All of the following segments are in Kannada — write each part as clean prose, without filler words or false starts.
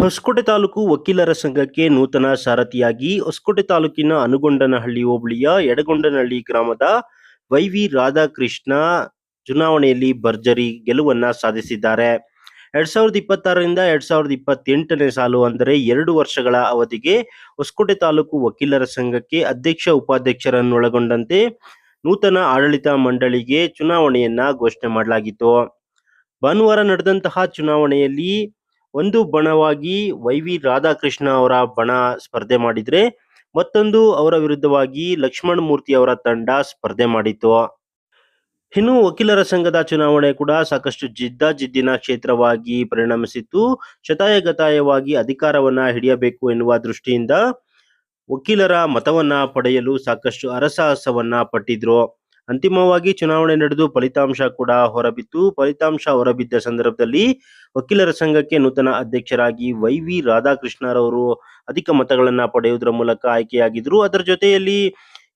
ಹೊಸಕೋಟೆ ತಾಲೂಕು ವಕೀಲರ ಸಂಘಕ್ಕೆ ನೂತನ ಸಾರಥಿಯಾಗಿ ಹೊಸಕೋಟೆ ತಾಲೂಕಿನ ಅನುಗೊಂಡನಹಳ್ಳಿ ಹೋಬಳಿಯ ಯಡಗೊಂಡನಹಳ್ಳಿ ಗ್ರಾಮದ ವೈ.ವಿ. ರಾಧಾಕೃಷ್ಣ ಚುನಾವಣೆಯಲ್ಲಿ ಭರ್ಜರಿ ಗೆಲುವನ್ನ ಸಾಧಿಸಿದ್ದಾರೆ. 2026ರಿಂದ 2028ನೇ ಸಾಲು ಅಂದರೆ 2 ವರ್ಷಗಳ ಅವಧಿಗೆ ಹೊಸಕೋಟೆ ತಾಲೂಕು ವಕೀಲರ ಸಂಘಕ್ಕೆ ಅಧ್ಯಕ್ಷ ಉಪಾಧ್ಯಕ್ಷರನ್ನೊಳಗೊಂಡಂತೆ ನೂತನ ಆಡಳಿತ ಮಂಡಳಿಗೆ ಚುನಾವಣೆಯನ್ನ ಘೋಷಣೆ ಮಾಡಲಾಗಿತ್ತು. ಭಾನುವಾರ ನಡೆದಂತಹ ಚುನಾವಣೆಯಲ್ಲಿ ಒಂದು ಬಣವಾಗಿ ವೈ.ವಿ. ರಾಧಾಕೃಷ್ಣ ಅವರ ಬಣ ಸ್ಪರ್ಧೆ ಮಾಡಿದ್ರೆ, ಮತ್ತೊಂದು ಅವರ ವಿರುದ್ಧವಾಗಿ ಲಕ್ಷ್ಮಣ ಮೂರ್ತಿ ಅವರ ತಂಡ ಸ್ಪರ್ಧೆ ಮಾಡಿತ್ತು. ಇನ್ನು ವಕೀಲರ ಸಂಘದ ಚುನಾವಣೆ ಕೂಡ ಸಾಕಷ್ಟು ಜಿದ್ದಾಜಿದ್ದಿನ ಕ್ಷೇತ್ರವಾಗಿ ಪರಿಣಮಿಸಿತ್ತು. ಶತಾಯಗತಾಯವಾಗಿ ಅಧಿಕಾರವನ್ನ ಹಿಡಿಯಬೇಕು ಎನ್ನುವ ದೃಷ್ಟಿಯಿಂದ ವಕೀಲರ ಮತವನ್ನ ಪಡೆಯಲು ಸಾಕಷ್ಟು ಹರಸಾಹಸವನ್ನ ಪಟ್ಟಿದ್ರು. ಅಂತಿಮವಾಗಿ ಚುನಾವಣೆ ನಡೆದು ಫಲಿತಾಂಶ ಕೂಡ ಹೊರಬಿತ್ತು. ಫಲಿತಾಂಶ ಹೊರಬಿದ್ದ ಸಂದರ್ಭದಲ್ಲಿ ವಕೀಲರ ಸಂಘಕ್ಕೆ ನೂತನ ಅಧ್ಯಕ್ಷರಾಗಿ ವೈ.ವಿ. ರಾಧಾಕೃಷ್ಣರವರು ಅಧಿಕ ಮತಗಳನ್ನ ಪಡೆಯುವುದರ ಮೂಲಕ ಆಯ್ಕೆಯಾಗಿದ್ರು. ಅದರ ಜೊತೆಯಲ್ಲಿ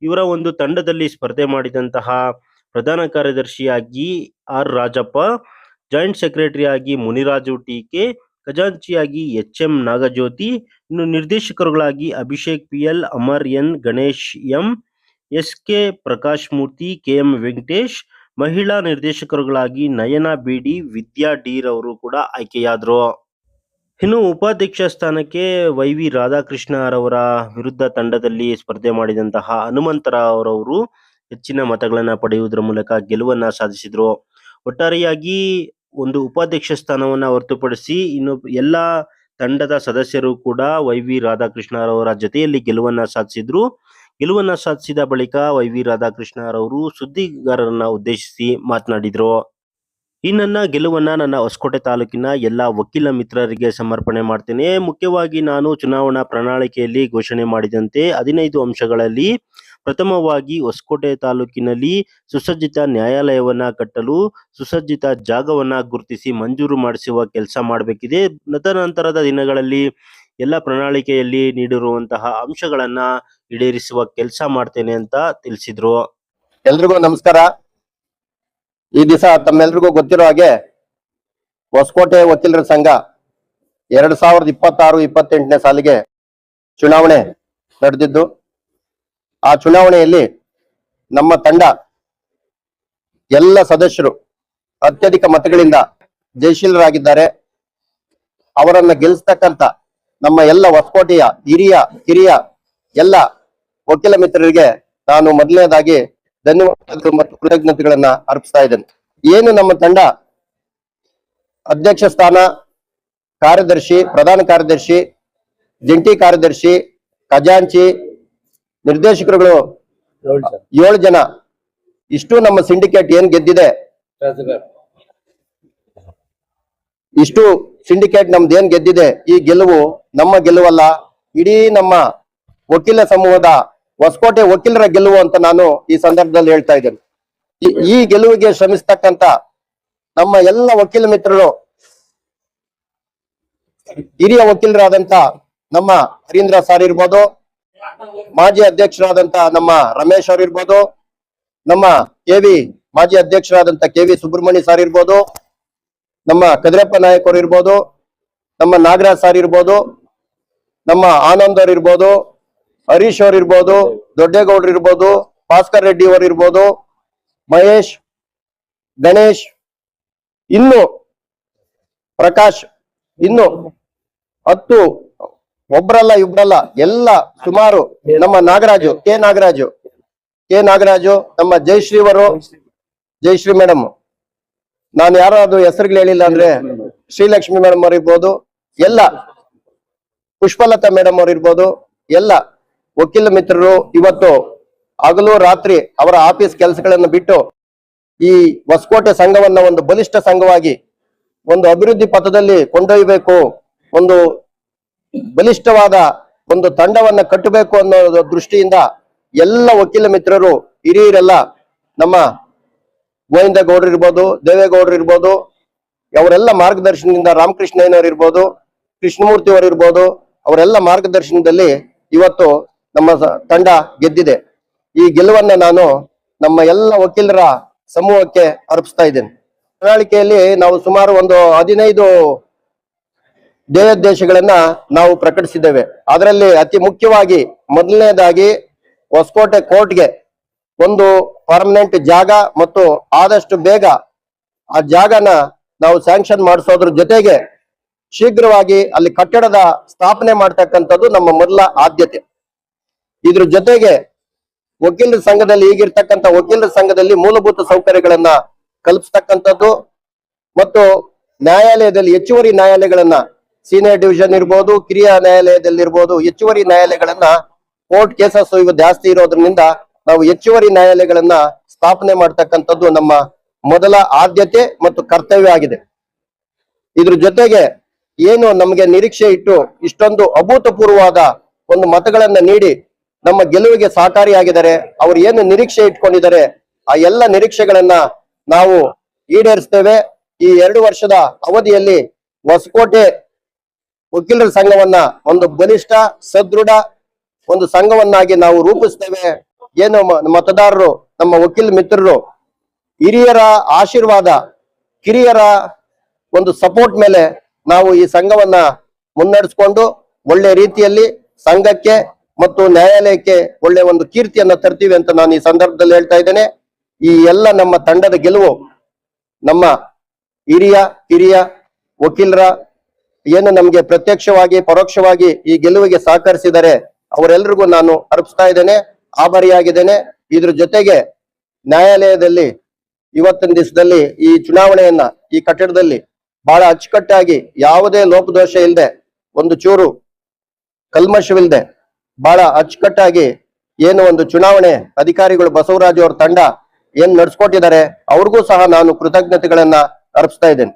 ಇವರ ಒಂದು ತಂಡದಲ್ಲಿ ಸ್ಪರ್ಧೆ ಮಾಡಿದಂತಹ ಪ್ರಧಾನ ಕಾರ್ಯದರ್ಶಿಯಾಗಿ R Rajappa, joint ಸೆಕ್ರೆಟರಿಯಾಗಿ Muniraju TK, ಖಜಾಂಚಿಯಾಗಿ HM. ನಾಗಜ್ಯೋತಿ, ಇನ್ನು ನಿರ್ದೇಶಕರುಗಳಾಗಿ Abhishek ಪಿ.ಎಲ್, Amar N, Ganesh M, SK. Prakash ಮೂರ್ತಿ, ಕೆ.ಎಂ. ವೆಂಕಟೇಶ್, ಮಹಿಳಾ ನಿರ್ದೇಶಕರುಗಳಾಗಿ ನಯನ ಬಿ.ಡಿ, ವಿದ್ಯಾ ಡಿ ರವರು ಕೂಡ ಆಯ್ಕೆಯಾದರು. ಇನ್ನು ಉಪಾಧ್ಯಕ್ಷ ಸ್ಥಾನಕ್ಕೆ ವೈ.ವಿ. ರಾಧಾಕೃಷ್ಣರವರ ವಿರುದ್ಧ ತಂಡದಲ್ಲಿ ಸ್ಪರ್ಧೆ ಮಾಡಿದಂತಹ ಹನುಮಂತರಾವ್ರವರು ಹೆಚ್ಚಿನ ಮತಗಳನ್ನು ಪಡೆಯುವುದರ ಮೂಲಕ ಗೆಲುವನ್ನ ಸಾಧಿಸಿದ್ರು. ಒಟ್ಟಾರೆಯಾಗಿ ಒಂದು ಉಪಾಧ್ಯಕ್ಷ ಸ್ಥಾನವನ್ನ ಹೊರತುಪಡಿಸಿ ಇನ್ನು ಎಲ್ಲ ತಂಡದ ಸದಸ್ಯರು ಕೂಡ ವೈ.ವಿ. ರಾಧಾಕೃಷ್ಣರವರ ಜೊತೆಯಲ್ಲಿ ಗೆಲುವನ್ನ ಸಾಧಿಸಿದ್ರು. ಗೆಲುವನ್ನ ಸಾಧಿಸಿದ ಬಳಿಕ ವೈ.ವಿ. ರಾಧಾಕೃಷ್ಣರವರು ಸುದ್ದಿಗಾರರನ್ನ ಉದ್ದೇಶಿಸಿ ಮಾತನಾಡಿದ್ರು. ಈ ನನ್ನ ಗೆಲುವನ್ನ ನನ್ನ ಹೊಸಕೋಟೆ ತಾಲೂಕಿನ ಎಲ್ಲ ವಕೀಲ ಮಿತ್ರರಿಗೆ ಸಮರ್ಪಣೆ ಮಾಡ್ತೇನೆ. ಮುಖ್ಯವಾಗಿ ನಾನು ಚುನಾವಣಾ ಪ್ರಣಾಳಿಕೆಯಲ್ಲಿ ಘೋಷಣೆ ಮಾಡಿದಂತೆ 15 ಅಂಶಗಳಲ್ಲಿ ಪ್ರಥಮವಾಗಿ ಹೊಸಕೋಟೆ ತಾಲೂಕಿನಲ್ಲಿ ಸುಸಜ್ಜಿತ ನ್ಯಾಯಾಲಯವನ್ನ ಕಟ್ಟಲು ಸುಸಜ್ಜಿತ ಜಾಗವನ್ನ ಗುರುತಿಸಿ ಮಂಜೂರು ಮಾಡಿಸುವ ಕೆಲಸ ಮಾಡಬೇಕಿದೆ. ತದನಂತರದ ದಿನಗಳಲ್ಲಿ ಎಲ್ಲ ಪ್ರಣಾಳಿಕೆಯಲ್ಲಿ ನೀಡಿರುವಂತಹ ಅಂಶಗಳನ್ನ ಈಡೇರಿಸುವ ಕೆಲಸ ಮಾಡ್ತೇನೆ ಅಂತ ತಿಳಿಸಿದ್ರು. ಎಲ್ರಿಗೂ ನಮಸ್ಕಾರ. ಈ ದಿವಸ ತಮ್ಮೆಲ್ರಿಗೂ ಗೊತ್ತಿರೋ ಹಾಗೆ ಹೊಸಕೋಟೆ ವಕೀಲರ ಸಂಘ 2026-28ನೇ ಸಾಲಿಗೆ ಚುನಾವಣೆ ನಡೆದಿದ್ದು, ಆ ಚುನಾವಣೆಯಲ್ಲಿ ನಮ್ಮ ತಂಡ ಎಲ್ಲ ಸದಸ್ಯರು ಅತ್ಯಧಿಕ ಮತಗಳಿಂದ ಜಯಶೀಲರಾಗಿದ್ದಾರೆ. ಅವರನ್ನ ಗೆಲ್ಲಿಸ್ತಕ್ಕಂಥ ನಮ್ಮ ಎಲ್ಲ ಹೊಸಕೋಟೆಯ ಹಿರಿಯ ಕಿರಿಯ ಎಲ್ಲ ವಕೀಲ ಮಿತ್ರರಿಗೆ ನಾನು ಮೊದಲನೇದಾಗಿ ಧನ್ಯವಾದಗಳು ಮತ್ತು ಕೃತಜ್ಞತೆಗಳನ್ನ ಅರ್ಪಿಸ್ತಾ ಇದ್ದೇನೆ. ಏನು ನಮ್ಮ ತಂಡ ಅಧ್ಯಕ್ಷ ಸ್ಥಾನ, ಕಾರ್ಯದರ್ಶಿ, ಪ್ರಧಾನ ಕಾರ್ಯದರ್ಶಿ, ಜಂಟಿ ಕಾರ್ಯದರ್ಶಿ, ಖಜಾಂಚಿ, ನಿರ್ದೇಶಕರುಗಳು 7 ಜನ, ಇಷ್ಟು ನಮ್ಮ ಸಿಂಡಿಕೇಟ್ ಏನ್ ಗೆದ್ದಿದೆ, ಇಷ್ಟು ಸಿಂಡಿಕೇಟ್ ನಮ್ದು ಏನ್ ಗೆದ್ದಿದೆ, ಈ ಗೆಲುವು ನಮ್ಮ ಗೆಲುವಲ್ಲ, ಇಡೀ ನಮ್ಮ ವಕೀಲ ಸಮೂಹದ ಹೊಸಕೋಟೆ ವಕೀಲರ ಗೆಲುವು ಅಂತ ನಾನು ಈ ಸಂದರ್ಭದಲ್ಲಿ ಹೇಳ್ತಾ ಇದ್ದೇನೆ. ಈ ಗೆಲುವಿಗೆ ಶ್ರಮಿಸ್ತಕ್ಕಂತ ನಮ್ಮ ಎಲ್ಲ ವಕೀಲ ಮಿತ್ರರು, ಹಿರಿಯ ವಕೀಲರಾದಂತ ನಮ್ಮ ಹರೀಂದ್ರ ಸರ್ ಇರ್ಬೋದು, ಮಾಜಿ ಅಧ್ಯಕ್ಷರಾದಂತ ನಮ್ಮ ರಮೇಶ್ ಅವ್ರು ಇರ್ಬೋದು, ನಮ್ಮ ಕೆವಿ ಮಾಜಿ ಅಧ್ಯಕ್ಷರಾದಂತ ಕೆವಿ ಸುಬ್ರಹ್ಮಣ್ಯ ಸರ್ ಇರ್ಬೋದು, ನಮ್ಮ ಕದಿರಪ್ಪ ನಾಯಕ್ ಅವ್ರು ಇರ್ಬೋದು, ನಮ್ಮ ನಾಗರಾಜ್ ಸರ್ ಇರ್ಬೋದು, ನಮ್ಮ ಆನಂದ್ ಅವ್ರು ಇರ್ಬೋದು, ಹರೀಶ್ ಅವ್ರು ಇರ್ಬೋದು, ದೊಡ್ಡೇಗೌಡ್ರು ಇರ್ಬೋದು, ಭಾಸ್ಕರ್ ರೆಡ್ಡಿ ಅವರು ಇರ್ಬೋದು, ಮಹೇಶ್, ಗಣೇಶ್, ಇನ್ನು ಪ್ರಕಾಶ್, ಇನ್ನು 10 ಒಬ್ರಲ್ಲ ಇಬ್ರಲ್ಲ ಎಲ್ಲ ಸುಮಾರು, ನಮ್ಮ ನಾಗರಾಜು ಕೆ ನಾಗರಾಜು, ನಮ್ಮ ಜಯಶ್ರೀ ಮೇಡಮ್, ನಾನು ಯಾರಾದ್ರು ಹೆಸರುಗಳು ಹೇಳಿಲ್ಲ ಅಂದ್ರೆ ಶ್ರೀಲಕ್ಷ್ಮಿ ಮೇಡಮ್ ಅವ್ರು ಇರ್ಬೋದು, ಎಲ್ಲ ಪುಷ್ಪಲತಾ ಮೇಡಮ್ ಅವ್ರು ಇರ್ಬೋದು, ಎಲ್ಲ ವಕೀಲ ಮಿತ್ರರು ಇವತ್ತು ಹಗಲು ರಾತ್ರಿ ಅವರ ಆಫೀಸ್ ಕೆಲಸಗಳನ್ನು ಬಿಟ್ಟು ಈ ಹೊಸಕೋಟೆ ಸಂಘವನ್ನ ಒಂದು ಬಲಿಷ್ಠ ಸಂಘವಾಗಿ, ಒಂದು ಅಭಿವೃದ್ಧಿ ಪಥದಲ್ಲಿ ಕೊಂಡೊಯ್ಯಬೇಕು, ಒಂದು ಬಲಿಷ್ಠವಾದ ಒಂದು ತಂಡವನ್ನ ಕಟ್ಟಬೇಕು ಅನ್ನೋ ದೃಷ್ಟಿಯಿಂದ ಎಲ್ಲ ವಕೀಲ ಮಿತ್ರರು, ಹಿರಿಯರೆಲ್ಲ, ನಮ್ಮ ಗೋವಿಂದ ಗೌಡ್ರು ಇರ್ಬೋದು, ದೇವೇಗೌಡರು ಇರ್ಬೋದು, ಅವರೆಲ್ಲ ಮಾರ್ಗದರ್ಶನದಿಂದ, ರಾಮಕೃಷ್ಣಯ್ಯನವರು ಇರ್ಬೋದು, ಕೃಷ್ಣಮೂರ್ತಿ ಅವರು ಇರ್ಬೋದು, ಅವರೆಲ್ಲ ಮಾರ್ಗದರ್ಶನದಲ್ಲಿ ಇವತ್ತು ನಮ್ಮ ತಂಡ ಗೆದ್ದಿದೆ. ಈ ಗೆಲುವನ್ನ ನಾನು ನಮ್ಮ ಎಲ್ಲ ವಕೀಲರ ಸಮೂಹಕ್ಕೆ ಅರ್ಪಿಸ್ತಾ ಇದ್ದೇನೆ. ಪ್ರಣಾಳಿಕೆಯಲ್ಲಿ ನಾವು ಸುಮಾರು ಒಂದು 15 ಧ್ಯೇಯೋದ್ದೇಶಗಳನ್ನ ನಾವು ಪ್ರಕಟಿಸಿದ್ದೇವೆ. ಅದರಲ್ಲಿ ಅತಿ ಮುಖ್ಯವಾಗಿ ಮೊದಲನೇದಾಗಿ ಹೊಸಕೋಟೆ ಕೋರ್ಟ್ಗೆ ಒಂದು ಪರ್ಮನೆಂಟ್ ಜಾಗ ಮತ್ತು ಆದಷ್ಟು ಬೇಗ ಆ ಜಾಗನ ನಾವು ಸ್ಯಾಂಕ್ಷನ್ ಮಾಡಿಸೋದ್ರ ಜೊತೆಗೆ ಶೀಘ್ರವಾಗಿ ಅಲ್ಲಿ ಕಟ್ಟಡದ ಸ್ಥಾಪನೆ ಮಾಡ್ತಕ್ಕಂಥದ್ದು ನಮ್ಮ ಮೊದಲ ಆದ್ಯತೆ. ಇದ್ರ ಜೊತೆಗೆ ವಕೀಲರ ಸಂಘದಲ್ಲಿ ಈಗಿರ್ತಕ್ಕಂಥ ವಕೀಲರ ಸಂಘದಲ್ಲಿ ಮೂಲಭೂತ ಸೌಕರ್ಯಗಳನ್ನ ಕಲ್ಪಿಸ್ತಕ್ಕಂಥದ್ದು ಮತ್ತು ನ್ಯಾಯಾಲಯದಲ್ಲಿ ಹೆಚ್ಚುವರಿ ನ್ಯಾಯಾಲಯಗಳನ್ನ ಸೀನಿಯರ್ ಡಿವಿಷನ್ ಇರ್ಬೋದು, ಕಿರಿಯ ನ್ಯಾಯಾಲಯದಲ್ಲಿ ಇರ್ಬೋದು, ಹೆಚ್ಚುವರಿ ನ್ಯಾಯಾಲಯಗಳನ್ನ ಕೋರ್ಟ್ ಕೇಸಸ್ ಇವು ಜಾಸ್ತಿ ಇರೋದ್ರಿಂದ ನಾವು ಹೆಚ್ಚುವರಿ ನ್ಯಾಯಾಲಯಗಳನ್ನ ಸ್ಥಾಪನೆ ಮಾಡ್ತಕ್ಕಂಥದ್ದು ನಮ್ಮ ಮೊದಲ ಆದ್ಯತೆ ಮತ್ತು ಕರ್ತವ್ಯ ಆಗಿದೆ. ಇದ್ರ ಜೊತೆಗೆ ಏನು ನಮಗೆ ನಿರೀಕ್ಷೆ ಇಟ್ಟು ಇಷ್ಟೊಂದು ಅಭೂತಪೂರ್ವವಾದ ಒಂದು ಮತಗಳನ್ನ ನೀಡಿ ನಮ್ಮ ಗೆಲುವಿಗೆ ಸಹಕಾರಿಯಾಗಿದ್ದಾರೆ, ಅವ್ರು ಏನು ನಿರೀಕ್ಷೆ ಇಟ್ಕೊಂಡಿದ್ದಾರೆ ಆ ಎಲ್ಲ ನಿರೀಕ್ಷೆಗಳನ್ನ ನಾವು ಈಡೇರಿಸ್ತೇವೆ. ಈ 2 ವರ್ಷದ ಅವಧಿಯಲ್ಲಿ ಹೊಸಕೋಟೆ ವಕೀಲರ ಸಂಘವನ್ನ ಒಂದು ಬಲಿಷ್ಠ ಸದೃಢ ಒಂದು ಸಂಘವನ್ನಾಗಿ ನಾವು ರೂಪಿಸ್ತೇವೆ. ಏನು ಮತದಾರರು, ನಮ್ಮ ವಕೀಲ ಮಿತ್ರರು, ಹಿರಿಯರ ಆಶೀರ್ವಾದ, ಕಿರಿಯರ ಒಂದು ಸಪೋರ್ಟ್ ಮೇಲೆ ನಾವು ಈ ಸಂಘವನ್ನ ಮುನ್ನಡೆಸ್ಕೊಂಡು ಒಳ್ಳೆ ರೀತಿಯಲ್ಲಿ ಸಂಘಕ್ಕೆ ಮತ್ತು ನ್ಯಾಯಾಲಯಕ್ಕೆ ಒಳ್ಳೆ ಒಂದು ಕೀರ್ತಿಯನ್ನ ತರ್ತೀವಿ ಅಂತ ನಾನು ಈ ಸಂದರ್ಭದಲ್ಲಿ ಹೇಳ್ತಾ ಇದ್ದೇನೆ. ಈ ಎಲ್ಲ ನಮ್ಮ ತಂಡದ ಗೆಲುವು ನಮ್ಮ ಹಿರಿಯ ಕಿರಿಯ ವಕೀಲರ ಏನು ನಮ್ಗೆ ಪ್ರತ್ಯಕ್ಷವಾಗಿ ಪರೋಕ್ಷವಾಗಿ ಈ ಗೆಲುವಿಗೆ ಸಹಕರಿಸಿದರೆ ಅವರೆಲ್ಲರಿಗೂ ನಾನು ಅರ್ಪಿಸ್ತಾ ಇದ್ದೇನೆ, ಆಭಾರಿಯಾಗಿದ್ದೇನೆ. ಇದ್ರ ಜೊತೆಗೆ ನ್ಯಾಯಾಲಯದಲ್ಲಿ ಇವತ್ತಿನ ದಿವಸದಲ್ಲಿ ಈ ಚುನಾವಣೆಯನ್ನ ಈ ಕಟ್ಟಡದಲ್ಲಿ ಬಹಳ ಅಚ್ಚುಕಟ್ಟಾಗಿ ಯಾವುದೇ ಲೋಪದೋಷ ಇಲ್ಲದೆ, ಒಂದು ಚೂರು ಕಲ್ಮಶವಿಲ್ಲದೆ ಬಹಳ ಅಚ್ಚುಕಟ್ಟಾಗಿ ಏನು ಒಂದು ಚುನಾವಣೆ ಅಧಿಕಾರಿಗಳು ಬಸವರಾಜ್ ಅವ್ರ ತಂಡ ಏನ್ ನಡ್ಸ್ಕೊಟ್ಟಿದ್ದಾರೆ ಅವ್ರಿಗೂ ಸಹ ನಾನು ಕೃತಜ್ಞತೆಗಳನ್ನ ಅರ್ಪಿಸ್ತಾ ಇದ್ದೇನೆ.